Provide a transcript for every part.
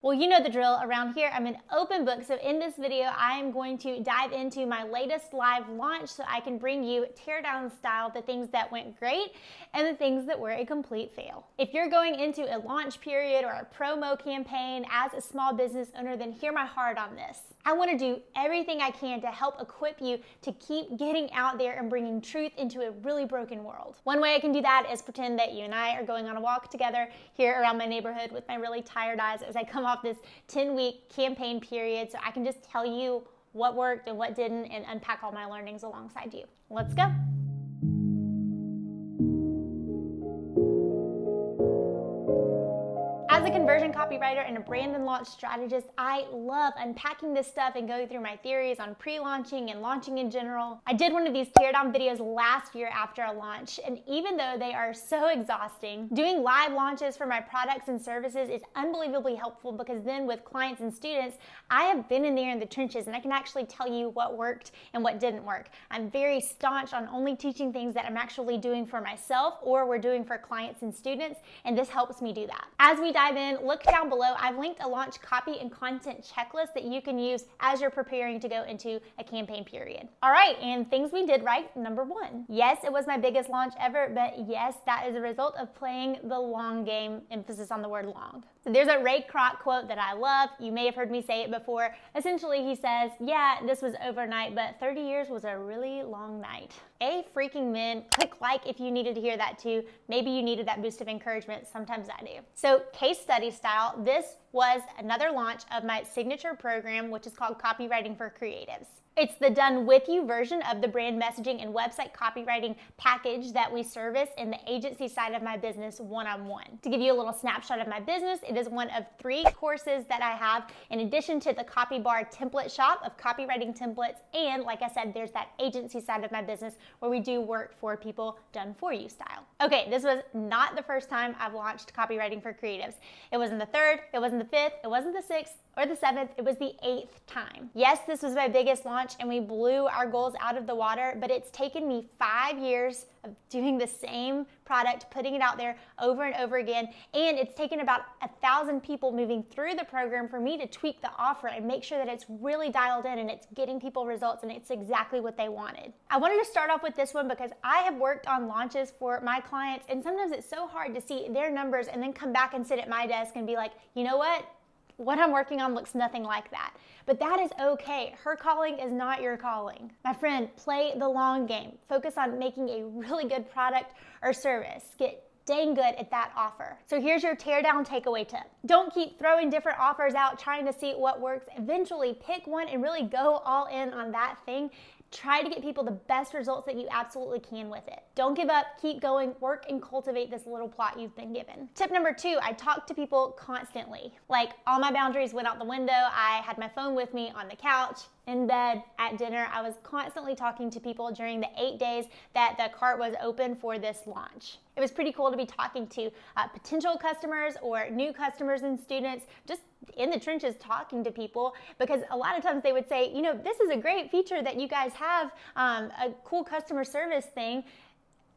Well, you know the drill. Around here, I'm an open book. So in this video, I am going to dive into my latest live launch so I can bring you teardown style the things that went great and the things that were a complete fail. If you're going into a launch period or a promo campaign as a small business owner, then hear my heart on this. I want to do everything I can to help equip you to keep getting out there and bringing truth into a really broken world. One way I can do that is pretend that you and I are going on a walk together here around my neighborhood with my really tired eyes as I come off this 10-week campaign period, so I can just tell you what worked and what didn't and unpack all my learnings alongside you. Let's go. As a conversion copywriter and a brand and launch strategist, I love unpacking this stuff and going through my theories on pre-launching and launching in general. I did one of these teardown videos last year after a launch, and even though they are so exhausting, doing live launches for my products and services is unbelievably helpful because then with clients and students, I have been in there in the trenches and I can actually tell you what worked and what didn't work. I'm very staunch on only teaching things that I'm actually doing for myself or we're doing for clients and students, and this helps me do that. As we dive in, look down below. I've linked a launch copy and content checklist that you can use as you're preparing to go into a campaign period. All right, and things we did right. Number one, yes, it was my biggest launch ever, but yes, that is a result of playing the long game, emphasis on the word long. So there's a Ray Kroc quote that I love. You may have heard me say it before. Essentially, he says, yeah, this was overnight, but 30 years was a really long night. A freaking min. Click like if you needed to hear that too. Maybe you needed that boost of encouragement. Sometimes I do. So case study style, this was another launch of my signature program, which is called Copywriting for Creatives. It's the done with you version of the brand messaging and website copywriting package that we service in the agency side of my business one-on-one. To give you a little snapshot of my business, it is one of 3 courses that I have in addition to the Copy Bar template shop of copywriting templates. And like I said, there's that agency side of my business where we do work for people done for you style. Okay, this was not the first time I've launched Copywriting for Creatives. It wasn't the 3rd, it wasn't the 5th, it wasn't the 6th, or the 7th, it was the 8th time. Yes, this was my biggest launch and we blew our goals out of the water, but it's taken me 5 years of doing the same product, putting it out there over and over again, and it's taken about 1,000 people moving through the program for me to tweak the offer and make sure that it's really dialed in and it's getting people results and it's exactly what they wanted. I wanted to start off with this one because I have worked on launches for my clients, and sometimes it's so hard to see their numbers and then come back and sit at my desk and be like, you know what I'm working on looks nothing like that. But that is okay. Her calling is not your calling. My friend, play the long game. Focus on making a really good product or service. Get dang good at that offer. So here's your teardown takeaway tip. Don't keep throwing different offers out trying to see what works. Eventually pick one and really go all in on that thing. Try to get people the best results that you absolutely can with it. Don't give up, keep going, work and cultivate this little plot you've been given. Tip number 2, I talk to people constantly. Like all my boundaries went out the window. I had my phone with me on the couch, in bed, at dinner. I was constantly talking to people during the 8 days that the cart was open for this launch. It was pretty cool to be talking to potential customers or new customers and students, just in the trenches talking to people, because a lot of times they would say, you know, this is a great feature that you guys have, a cool customer service thing.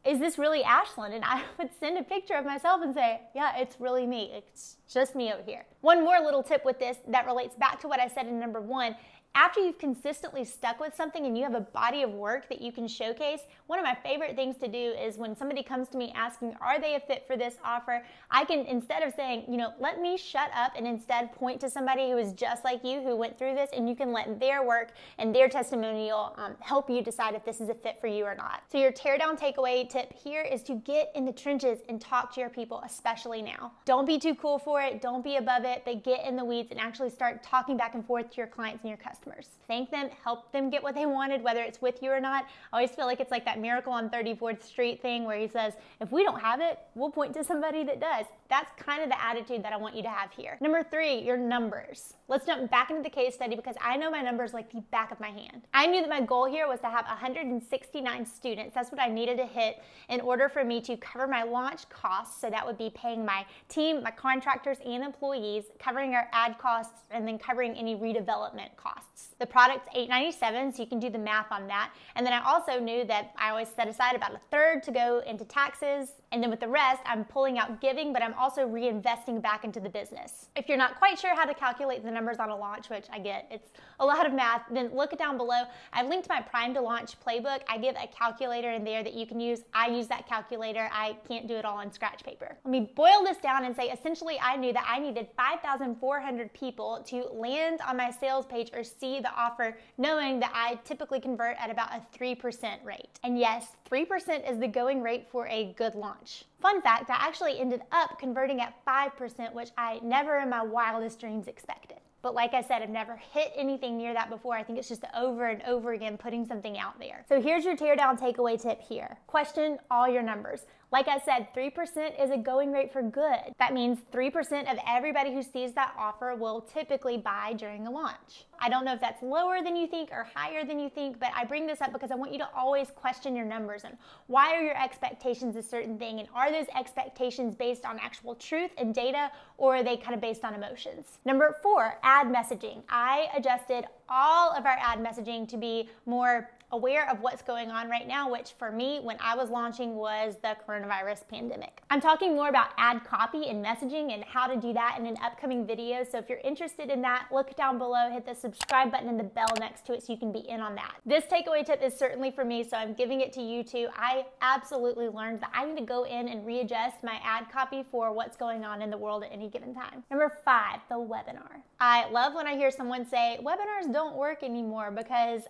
Is this really Ashlyn? And I would send a picture of myself and say, yeah, it's really me. It's just me over here. One more little tip with this that relates back to what I said in number 1. After you've consistently stuck with something and you have a body of work that you can showcase, one of my favorite things to do is when somebody comes to me asking, are they a fit for this offer? I can, instead of saying, you know, let me shut up and instead point to somebody who is just like you who went through this, and you can let their work and their testimonial help you decide if this is a fit for you or not. So your teardown takeaway tip here is to get in the trenches and talk to your people, especially now. Don't be too cool for it. Don't be above it, but get in the weeds and actually start talking back and forth to your clients and your customers. Thank them, help them get what they wanted, whether it's with you or not. I always feel like it's like that Miracle on 34th Street thing where he says, if we don't have it, we'll point to somebody that does. That's kind of the attitude that I want you to have here. Number 3, your numbers. Let's jump back into the case study because I know my numbers like the back of my hand. I knew that my goal here was to have 169 students. That's what I needed to hit in order for me to cover my launch costs. So that would be paying my team, my contractors, and employees, fees, covering our ad costs, and then covering any redevelopment costs. The product's $8.97, so you can do the math on that. And then I also knew that I always set aside about a third to go into taxes, and then with the rest, I'm pulling out giving, but I'm also reinvesting back into the business. If you're not quite sure how to calculate the numbers on a launch, which I get, it's a lot of math, then look it down below. I've linked my Prime to Launch playbook. I give a calculator in there that you can use. I use that calculator. I can't do it all on scratch paper. Let me boil this down and say, essentially, I knew that I needed 5,400 people to land on my sales page or see the offer, knowing that I typically convert at about a 3% rate. And yes, 3% is the going rate for a good launch. Fun fact, I actually ended up converting at 5%, which I never in my wildest dreams expected. But like I said, I've never hit anything near that before. I think it's just over and over again putting something out there. So here's your teardown takeaway tip here. Question all your numbers. Like I said, 3% is a going rate for good. That means 3% of everybody who sees that offer will typically buy during a launch. I don't know if that's lower than you think or higher than you think, but I bring this up because I want you to always question your numbers and why are your expectations a certain thing, and are those expectations based on actual truth and data, or are they kind of based on emotions? Number 4, ad messaging. I adjusted all of our ad messaging to be more aware of what's going on right now, which for me, when I was launching, was the coronavirus pandemic. I'm talking more about ad copy and messaging and how to do that in an upcoming video. So if you're interested in that, look down below, hit the subscribe button and the bell next to it so you can be in on that. This takeaway tip is certainly for me, so I'm giving it to you too. I absolutely learned that I need to go in and readjust my ad copy for what's going on in the world at any given time. Number 5, the webinar. I love when I hear someone say webinars don't work anymore, because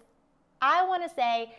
I want to say,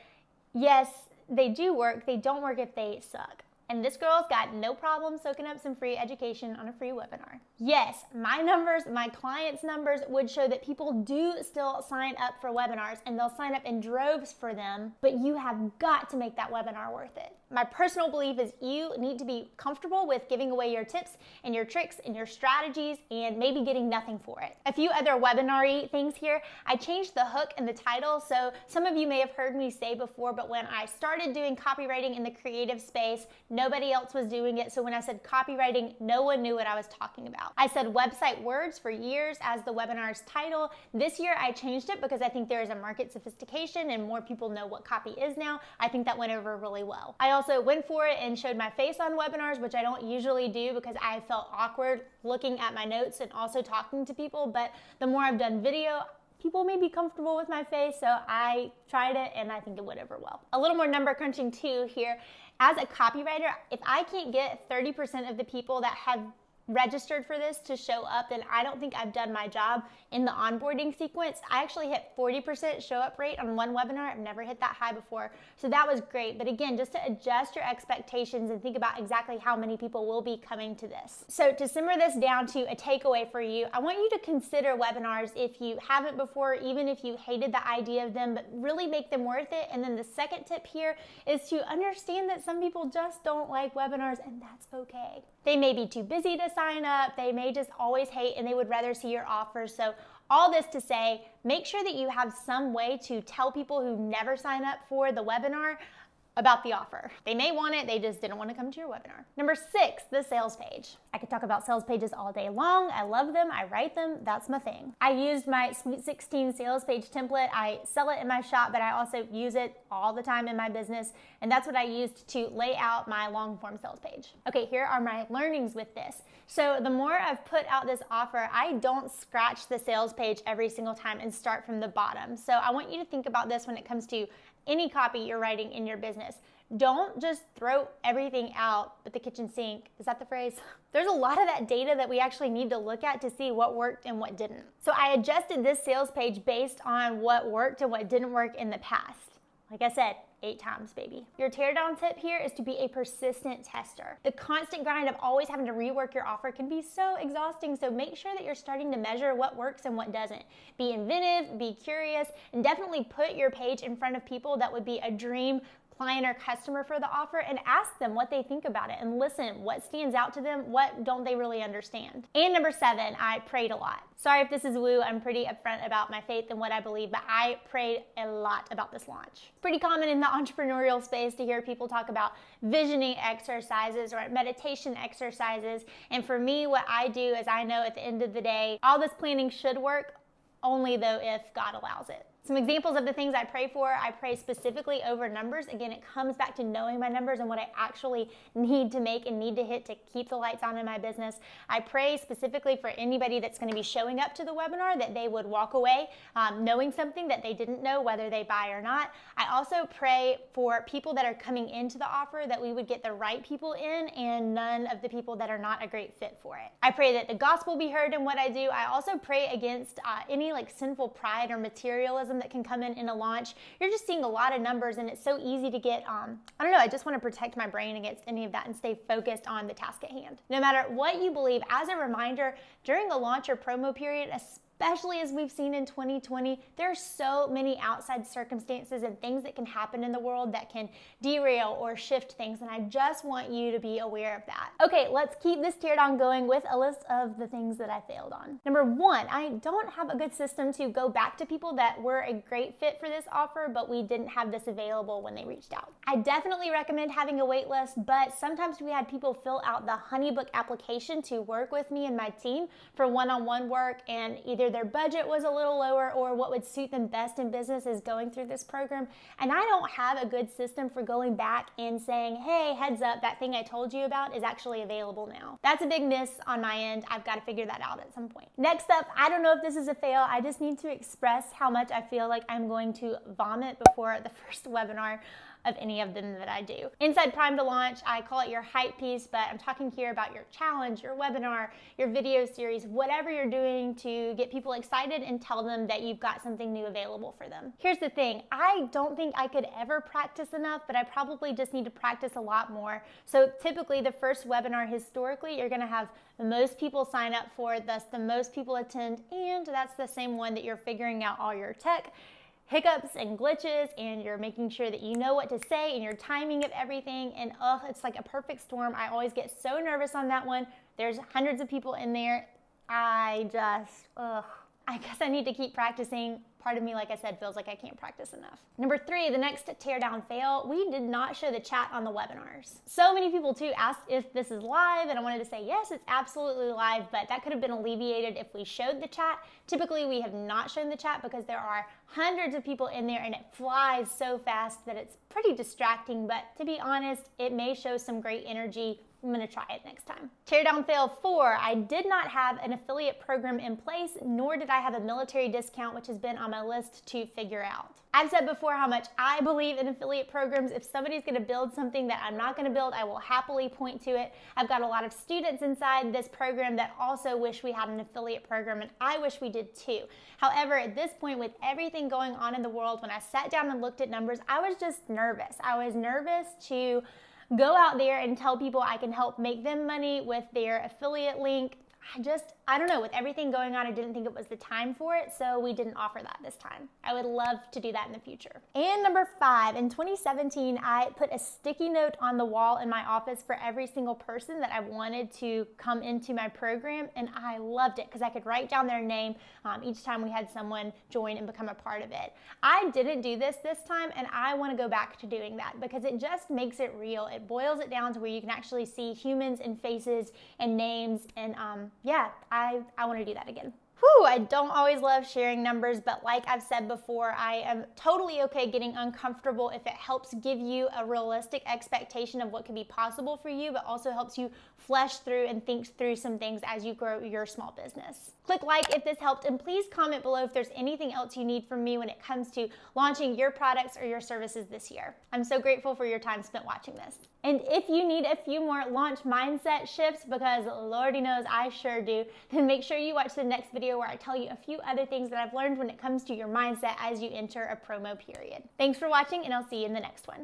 yes, they do work. They don't work if they suck. And this girl's got no problem soaking up some free education on a free webinar. Yes, my numbers, my clients' numbers would show that people do still sign up for webinars, and they'll sign up in droves for them, but you have got to make that webinar worth it. My personal belief is you need to be comfortable with giving away your tips and your tricks and your strategies and maybe getting nothing for it. A few other webinar-y things here. I changed the hook and the title. So some of you may have heard me say before, but when I started doing copywriting in the creative space, nobody else was doing it. So when I said copywriting, no one knew what I was talking about. I said website words for years as the webinar's title. This year I changed it because I think there is a market sophistication and more people know what copy is now. I think that went over really well. I also went for it and showed my face on webinars, which I don't usually do because I felt awkward looking at my notes and also talking to people. But the more I've done video, people may be comfortable with my face, so I tried it and I think it went over well. A little more number crunching too here. As a copywriter, if I can't get 30% of the people that have registered for this to show up, then I don't think I've done my job in the onboarding sequence. I actually hit 40% show up rate on one webinar. I've never hit that high before. So that was great. But again, just to adjust your expectations and think about exactly how many people will be coming to this. So to simmer this down to a takeaway for you, I want you to consider webinars if you haven't before, even if you hated the idea of them, but really make them worth it. And then the second tip here is to understand that some people just don't like webinars, and that's okay. They may be too busy to sign up, they may just always hate and they would rather see your offers. So all this to say, make sure that you have some way to tell people who never sign up for the webinar about the offer. They may want it, they just didn't want to come to your webinar. Number 6, the sales page. I could talk about sales pages all day long. I love them, I write them, that's my thing. I used my Sweet 16 sales page template. I sell it in my shop, but I also use it all the time in my business, and that's what I used to lay out my long form sales page. Okay, here are my learnings with this. So the more I've put out this offer, I don't scratch the sales page every single time and start from the bottom. So I want you to think about this when it comes to any copy you're writing in your business. Don't just throw everything out at the kitchen sink. Is that the phrase? There's a lot of that data that we actually need to look at to see what worked and what didn't. So I adjusted this sales page based on what worked and what didn't work in the past. Like I said, 8 times, baby. Your teardown tip here is to be a persistent tester. The constant grind of always having to rework your offer can be so exhausting, so make sure that you're starting to measure what works and what doesn't. Be inventive, be curious, and definitely put your page in front of people that would be a dream client or customer for the offer and ask them what they think about it and listen, what stands out to them, what don't they really understand. And number 7, I prayed a lot. Sorry if this is woo, I'm pretty upfront about my faith and what I believe, but I prayed a lot about this launch. It's pretty common in the entrepreneurial space to hear people talk about visioning exercises or meditation exercises. And for me, what I do is I know at the end of the day, all this planning should work only though if God allows it. Some examples of the things I pray for, I pray specifically over numbers. Again, it comes back to knowing my numbers and what I actually need to make and need to hit to keep the lights on in my business. I pray specifically for anybody that's going to be showing up to the webinar that they would walk away knowing something that they didn't know, whether they buy or not. I also pray for people that are coming into the offer that we would get the right people in and none of the people that are not a great fit for it. I pray that the gospel be heard in what I do. I also pray against any sinful pride or materialism that can come in a launch. You're just seeing a lot of numbers and it's so easy to get, I don't know, I just want to protect my brain against any of that and stay focused on the task at hand. No matter what you believe, as a reminder, during a launch or promo period, especially as we've seen in 2020, there are so many outside circumstances and things that can happen in the world that can derail or shift things, and I just want you to be aware of that. Okay, let's keep this teardown going with a list of the things that I failed on. Number 1, I don't have a good system to go back to people that were a great fit for this offer, but we didn't have this available when they reached out. I definitely recommend having a wait list, but sometimes we had people fill out the HoneyBook application to work with me and my team for one-on-one work, and either their budget was a little lower or what would suit them best in business is going through this program. And I don't have a good system for going back and saying, hey, heads up, that thing I told you about is actually available now. That's a big miss on my end. I've got to figure that out at some point. Next up, I don't know if this is a fail. I just need to express how much I feel like I'm going to vomit before the first webinar of any of them that I do. Inside Prime to Launch, I call it your hype piece, but I'm talking here about your challenge, your webinar, your video series, whatever you're doing to get people excited and tell them that you've got something new available for them. Here's the thing, I don't think I could ever practice enough, but I probably just need to practice a lot more. So typically the first webinar, historically, you're gonna have the most people sign up for it, thus the most people attend, and that's the same one that you're figuring out all your tech hiccups and glitches, and you're making sure that you know what to say and your timing of everything, and it's like a perfect storm. I always get so nervous on that one. There's hundreds of people in there. I guess I need to keep practicing. Part of me, like I said, feels like I can't practice enough. Number 3, the next teardown fail, we did not show the chat on the webinars. So many people too asked if this is live, and I wanted to say, yes, it's absolutely live, but that could have been alleviated if we showed the chat. Typically, we have not shown the chat because there are hundreds of people in there and it flies so fast that it's pretty distracting, but to be honest, it may show some great energy. I'm gonna try it next time. Teardown fail 4, I did not have an affiliate program in place, nor did I have a military discount, which has been on my list to figure out. I've said before how much I believe in affiliate programs. If somebody's gonna build something that I'm not gonna build, I will happily point to it. I've got a lot of students inside this program that also wish we had an affiliate program, and I wish we did too. However, at this point, with everything going on in the world, when I sat down and looked at numbers, I was just nervous. I was nervous to go out there and tell people I can help make them money with their affiliate link. I don't know, with everything going on, I didn't think it was the time for it, so we didn't offer that this time. I would love to do that in the future. And number 5, in 2017, I put a sticky note on the wall in my office for every single person that I wanted to come into my program, and I loved it because I could write down their name each time we had someone join and become a part of it. I didn't do this time, and I want to go back to doing that because it just makes it real. It boils it down to where you can actually see humans and faces and names, and yeah, I want to do that again. Whew, I don't always love sharing numbers, but like I've said before, I am totally okay getting uncomfortable if it helps give you a realistic expectation of what could be possible for you, but also helps you flesh through and think through some things as you grow your small business. Click like if this helped, and please comment below if there's anything else you need from me when it comes to launching your products or your services this year. I'm so grateful for your time spent watching this. And if you need a few more launch mindset shifts, because Lordy knows I sure do, then make sure you watch the next video where I tell you a few other things that I've learned when it comes to your mindset as you enter a promo period. Thanks for watching, and I'll see you in the next one.